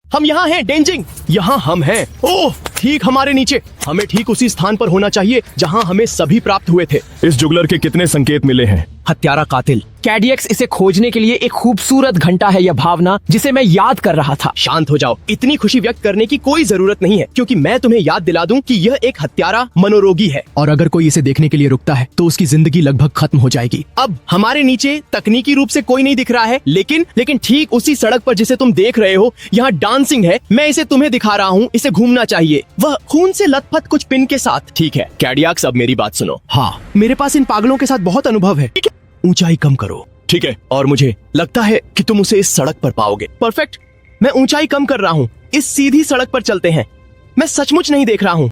हम यहाँ हैं डेंजिंग, यहाँ हम हैं। ओह ठीक हमारे नीचे, हमें ठीक उसी स्थान पर होना चाहिए जहाँ हमें सभी प्राप्त हुए थे। इस जुगलर के कितने संकेत मिले हैं? हत्यारा कातिल। कैडियक्स इसे खोजने के लिए एक खूबसूरत घंटा है, यह भावना जिसे मैं याद कर रहा था। शांत हो जाओ, इतनी खुशी व्यक्त करने की कोई जरूरत नहीं है, क्योंकि मैं तुम्हें याद दिला दूं कि यह एक हत्यारा मनोरोगी है और अगर कोई इसे देखने के लिए रुकता है तो उसकी जिंदगी लगभग खत्म हो जाएगी। अब हमारे नीचे तकनीकी रूप से कोई नहीं दिख रहा है, लेकिन ठीक उसी सड़क पर जिसे तुम देख रहे हो यहाँ डांसिंग है। मैं इसे तुम्हें दिखा रहा हूँ, इसे घूमना चाहिए, वह खून से लथपथ कुछ पिन के साथ। ठीक है कैडियक्स, अब मेरी बात सुनो। हाँ, मेरे पास इन पागलों के साथ बहुत अनुभव है। ऊंचाई कम करो, ठीक है, और मुझे लगता है कि तुम उसे इस सड़क पर पाओगे। परफेक्ट, मैं ऊंचाई कम कर रहा हूँ, इस सीधी सड़क पर चलते हैं। मैं सचमुच नहीं देख रहा हूँ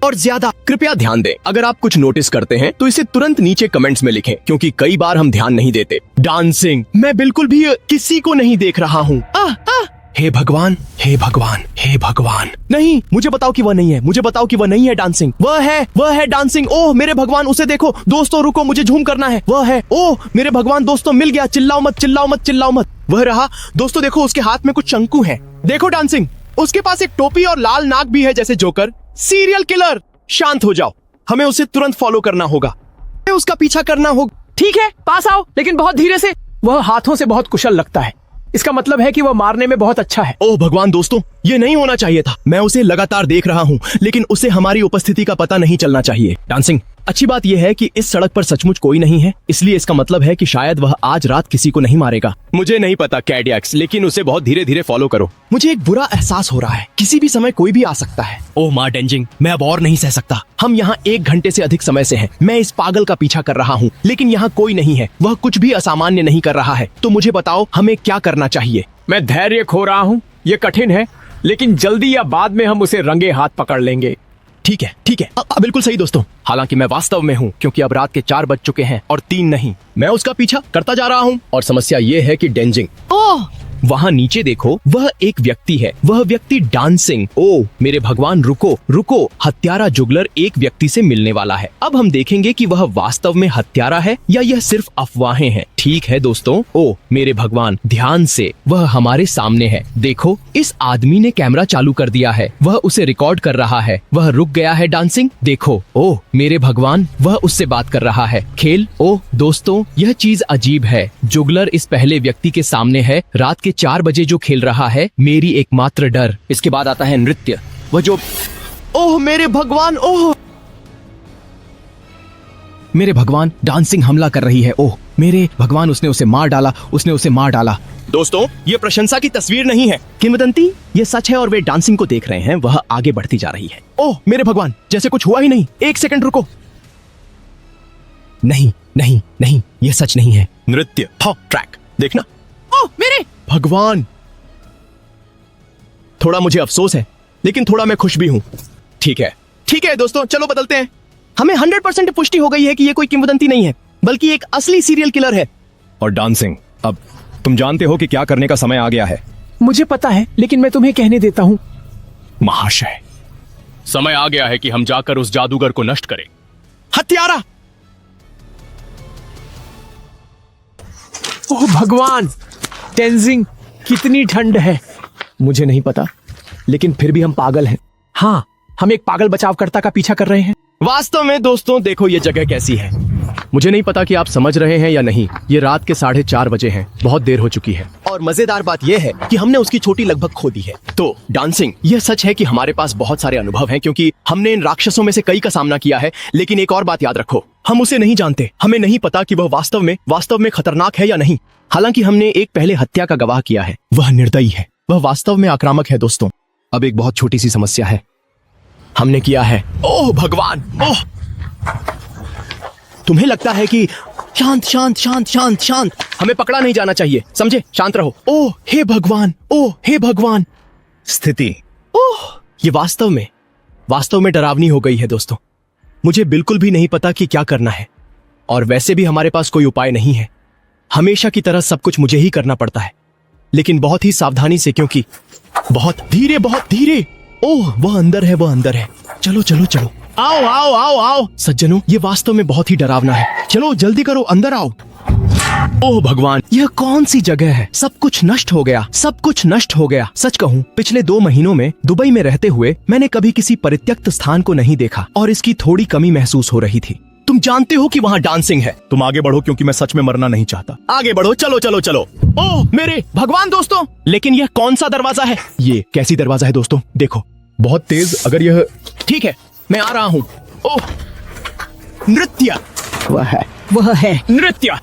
और ज्यादा। कृपया ध्यान दें, अगर आप कुछ नोटिस करते हैं तो इसे तुरंत नीचे कमेंट्स में लिखें, क्योंकि कई बार हम ध्यान नहीं देते। डांसिंग, मैं बिल्कुल भी किसी को नहीं देख रहा हूँ। हे भगवान, हे भगवान, हे भगवान। नहीं, मुझे बताओ कि वह नहीं है, मुझे बताओ कि वह नहीं है डांसिंग। वह है डांसिंग। ओह मेरे भगवान, उसे देखो। दोस्तों रुको, मुझे झूम करना है। वह है, ओह मेरे भगवान दोस्तों, मिल गया। चिल्लाओ मत, चिल्लाओ मत, चिल्लाओ मत। वह रहा। दोस्तों देखो, उसके हाथ में कुछ शंकु है। देखो डांसिंग, उसके पास एक टोपी और लाल नाक भी है जैसे जोकर। Serial killer. शांत हो जाओ, हमें उसे तुरंत फॉलो करना होगा, हमें उसका पीछा करना होगा। ठीक है, पास आओ, लेकिन बहुत धीरे से। वह हाथों से बहुत कुशल लगता है, इसका मतलब है कि वह मारने में बहुत अच्छा है। ओह भगवान दोस्तों, ये नहीं होना चाहिए था। मैं उसे लगातार देख रहा हूँ, लेकिन उसे हमारी उपस्थिति का पता नहीं चलना चाहिए। डांसिंग, अच्छी बात यह है कि इस सड़क पर सचमुच कोई नहीं है, इसलिए इसका मतलब है कि शायद वह आज रात किसी को नहीं मारेगा। मुझे नहीं पता कैडियक्स, लेकिन उसे बहुत धीरे धीरे फॉलो करो। मुझे एक बुरा एहसास हो रहा है, किसी भी समय कोई भी आ सकता है। ओह माँ डेंजिंग, मैं अब और नहीं सह सकता। हम यहाँ 1 घंटे से अधिक समय से हैं। मैं इस पागल का पीछा कर रहा हूँ, लेकिन यहाँ कोई नहीं है। वह कुछ भी असामान्य नहीं कर रहा है। तो मुझे बताओ हमें क्या करना चाहिए। मैं धैर्य खो रहा हूँ, ये कठिन है, लेकिन जल्दी या बाद में हम उसे रंगे हाथ पकड़ लेंगे। ठीक है, ठीक है, बिल्कुल सही दोस्तों। हालांकि मैं वास्तव में हूँ, क्योंकि अब रात के 4 बज चुके हैं और 3 नहीं। मैं उसका पीछा करता जा रहा हूँ और समस्या ये है कि डेंजिंग, ओह वहाँ नीचे देखो, वह एक व्यक्ति है। वह व्यक्ति डांसिंग। ओह मेरे भगवान, रुको रुको, हत्यारा जुगलर एक व्यक्ति से मिलने वाला है। अब हम देखेंगे कि वह वास्तव में हत्यारा है या यह सिर्फ अफवाहें हैं। ठीक है दोस्तों। ओह मेरे भगवान, ध्यान से, वह हमारे सामने है। देखो, इस आदमी ने कैमरा चालू कर दिया है, वह उसे रिकॉर्ड कर रहा है। वह रुक गया है डांसिंग, देखो। ओह मेरे भगवान, वह उससे बात कर रहा है। खेल, ओह दोस्तों, यह चीज अजीब है। जुगलर इस पहले व्यक्ति के सामने है, रात के 4 बजे जो खेल रहा है। मेरी एकमात्र डर। इसके बाद आता है नृत्य, वह जो, ओह मेरे भगवान, ओह मेरे भगवान, डांसिंग हमला कर रही है। ओह मेरे भगवान, उसने उसे मार डाला, उसने उसे मार डाला। दोस्तों ये प्रशंसा की तस्वीर नहीं है, किंवदंती ये सच है और वे डांसिंग को देख रहे हैं। वह आगे बढ़ती जा रही है। ओह मेरे भगवान, जैसे कुछ हुआ ही नहीं। 1 सेकंड रुको। नहीं नहीं नहीं, यह सच नहीं है। नृत्य, ट्रैक देखना। ओह मेरे भगवान, थोड़ा मुझे अफसोस है, लेकिन थोड़ा मैं खुश भी हूं। ठीक है दोस्तों, चलो बदलते हैं। हमें 100% पुष्टि हो गई है कि ये कोई किंवदंती नहीं है, बल्कि एक असली सीरियल किलर है। और डांसिंग, अब तुम जानते हो कि क्या करने का समय आ गया है। मुझे पता है, लेकिन मैं तुम्हें कहने देता हूँ। महाशय, समय आ गया है कि हम जाकर उस जादूगर को नष्ट करें। हत्यारा! ओह भगवान, टेंजिंग, कितनी ठंड है। मुझे नहीं पता, लेकिन फिर भी हम पागल हैं। हाँ, हम एक पागल बचावकर्ता का पीछा कर रहे हैं। वास्तव में दोस्तों देखो ये जगह कैसी है। मुझे नहीं पता कि आप समझ रहे हैं या नहीं। ये रात के 4:30 बजे हैं, बहुत देर हो चुकी है। और मजेदार बात यह है कि हमने उसकी छोटी लगभग खो दी है। तो डांसिंग, यह सच है कि हमारे पास बहुत सारे अनुभव हैं, क्योंकि हमने इन राक्षसों में से कई का सामना किया है। लेकिन एक और बात याद रखो, हम उसे नहीं जानते। हमें नहीं पता कि वह वास्तव में खतरनाक है या नहीं। हालांकि हमने एक पहले हत्या का गवाह किया है। वह निर्दयी है, वह वास्तव में आक्रामक है। दोस्तों अब एक बहुत छोटी सी समस्या है, हमने किया है। ओह भगवान, ओह तुम्हें लगता है कि शांत शांत शांत शांत शांत, हमें पकड़ा नहीं जाना चाहिए, समझे? शांत रहो। ओह हे भगवान, ओह हे भगवान। स्थिति, ओह ये वास्तव में डरावनी हो गई है दोस्तों। मुझे बिल्कुल भी नहीं पता कि क्या करना है, और वैसे भी हमारे पास कोई उपाय नहीं है। हमेशा की तरह सब कुछ मुझे ही करना पड़ता है, लेकिन बहुत ही सावधानी से, क्योंकि बहुत धीरे। ओह वह अंदर है। चलो चलो चलो, आओ। सज्जनों, ये वास्तव में बहुत ही डरावना है। चलो जल्दी करो, अंदर आओ। ओह भगवान, यह कौन सी जगह है? सब कुछ नष्ट हो गया, सब कुछ नष्ट हो गया। सच कहूँ, पिछले 2 महीनों में दुबई में रहते हुए मैंने कभी किसी परित्यक्त स्थान को नहीं देखा और इसकी थोड़ी कमी महसूस हो रही थी। तुम जानते हो कि वहाँ डांसिंग है। तुम आगे बढ़ो क्योंकि मैं सच में मरना नहीं चाहता। आगे बढ़ो, चलो चलो चलो। ओह मेरे भगवान दोस्तों, लेकिन यह कौन सा दरवाजा है? ये कैसी दरवाजा है दोस्तों? देखो, बहुत तेज। अगर यह ठीक है, मैं आ रहा हूँ। ओह, नृत्य, वह है नृत्य।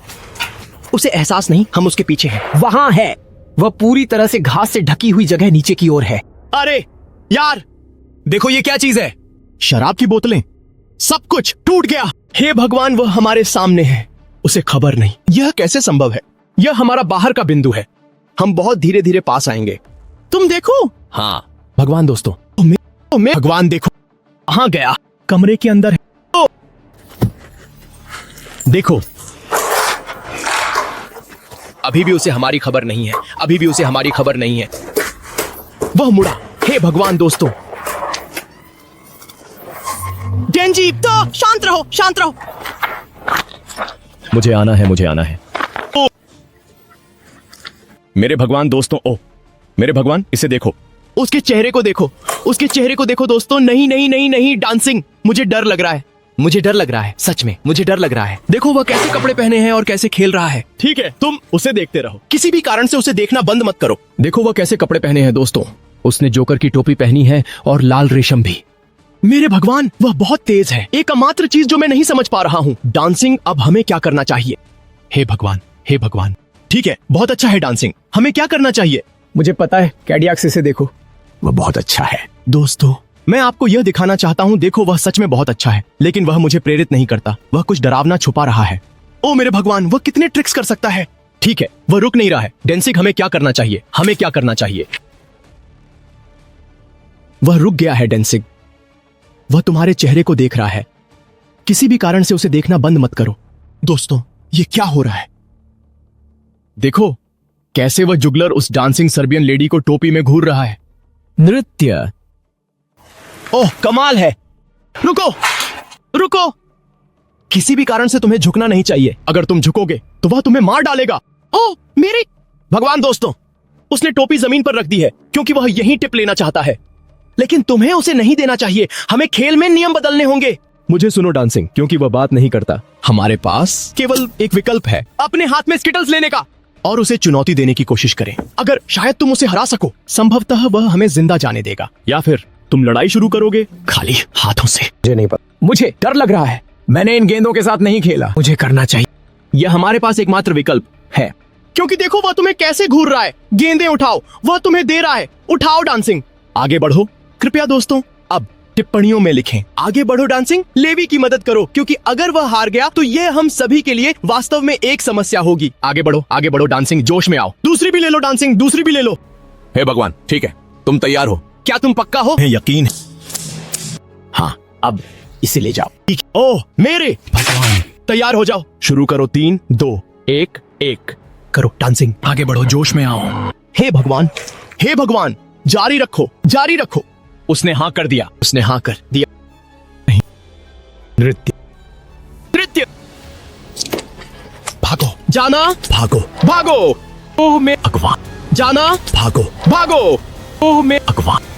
उसे एहसास नहीं, हम उसके पीछे हैं। वहां है। वह पूरी तरह से घास से ढकी हुई जगह नीचे की ओर है। अरे यार, देखो ये क्या चीज है? शराब की बोतलें, सब कुछ टूट गया। हे भगवान, वह हमारे सामने है, उसे खबर नहीं। यह कैसे संभव है? यह हमारा बाहर का बिंदु है। हम बहुत धीरे धीरे पास आएंगे। तुम देखो। हाँ भगवान दोस्तों, भगवान देखो, कहाँ गया? कमरे के अंदर है। ओ, देखो, अभी भी उसे हमारी खबर नहीं है, अभी भी उसे हमारी खबर नहीं है। वह मुड़ा। हे भगवान दोस्तों, डेंजी, तो शांत रहो, शांत रहो। मुझे आना है, मुझे आना है। ओ, मेरे भगवान दोस्तों, ओ मेरे भगवान, इसे देखो। उसके चेहरे को देखो, उसके चेहरे को देखो दोस्तों। नहीं नहीं नहीं नहीं, डांसिंग। मुझे डर लग रहा है, मुझे डर लग रहा है, सच में मुझे डर लग रहा है। देखो वह कैसे कपड़े पहने हैं और कैसे खेल रहा है। ठीक है, तुम उसे देखते रहो। किसी भी कारण से उसे देखना बंद मत करो। देखो वह कैसे कपड़े पहने हैं दोस्तों। उसने जोकर की टोपी पहनी है और लाल रेशम भी। मेरे भगवान, वह बहुत तेज है। एकमात्र चीज जो मैं नहीं समझ पा रहा हूँ, डांसिंग। अब हमें क्या करना चाहिए? हे भगवान, हे भगवान। ठीक है, बहुत अच्छा है डांसिंग। हमें क्या करना चाहिए? मुझे पता है, कैडियाक से देखो, वह बहुत अच्छा है। दोस्तों, मैं आपको यह दिखाना चाहता हूँ। देखो, वह सच में बहुत अच्छा है, लेकिन वह मुझे प्रेरित नहीं करता। वह कुछ डरावना छुपा रहा है। ओ मेरे भगवान, वह कितने ट्रिक्स कर सकता है। ठीक है, वह रुक नहीं रहा है। डेंसिग, हमें क्या करना चाहिए? हमें क्या करना चाहिए? वह रुक गया है डेंसिग। वह तुम्हारे चेहरे को देख रहा है। किसी भी कारण से उसे देखना बंद मत करो। दोस्तों, ये क्या हो रहा है? देखो कैसे वह जुगलर उस डांसिंग सर्बियन लेडी को टोपी में घूर रहा है। नृत्य। ओह कमाल है। रुको, रुको। किसी भी कारण से तुम्हें झुकना नहीं चाहिए। अगर तुम झुकोगे तो वह तुम्हें मार डालेगा। ओह मेरे भगवान दोस्तों, उसने टोपी जमीन पर रख दी है क्योंकि वह यहीं टिप लेना चाहता है, लेकिन तुम्हें उसे नहीं देना चाहिए। हमें खेल में नियम बदलने होंगे। मुझे सुनो डांसिंग, क्योंकि वह बात नहीं करता। हमारे पास केवल एक विकल्प है, अपने हाथ में स्किटल्स लेने का और उसे चुनौती देने की कोशिश करें। अगर शायद तुम उसे हरा सको, संभवतः वह हमें जिंदा जाने देगा। या फिर तुम लड़ाई शुरू करोगे खाली हाथों से। मुझे नहीं पता, मुझे डर लग रहा है। मैंने इन गेंदों के साथ नहीं खेला। मुझे करना चाहिए। यह हमारे पास एकमात्र विकल्प है, क्योंकि देखो वह तुम्हें कैसे घूर रहा है। गेंदें उठाओ, वह तुम्हें दे रहा है। उठाओ डांसिंग, आगे बढ़ो। कृपया दोस्तों, अब टिप्पणियों में लिखें, आगे बढ़ो डांसिंग, लेवी की मदद करो, क्योंकि अगर वह हार गया तो यह हम सभी के लिए वास्तव में एक समस्या होगी। आगे बढ़ो डांसिंग, जोश में आओ। दूसरी भी ले लो डांसिंग, दूसरी भी ले लो। हे भगवान, ठीक है, तुम तैयार हो? क्या तुम पक्का हो? यकीन है। हाँ, अब इसे ले जाओ। ओह मेरे भगवान, तैयार हो जाओ। शुरू करो। 3 2 1 1 करो डांसिंग, आगे बढ़ो, जोश में आओ। हे भगवान, हे भगवान, जारी रखो, जारी रखो। उसने हाँ कर दिया, उसने हाँ कर दिया। नहीं, नृत्य, नृत्य। भागो, जाना, भागो, भागो। ओह मैं भगवान, जाना, भागो, भागो। ओह मैं भगवान।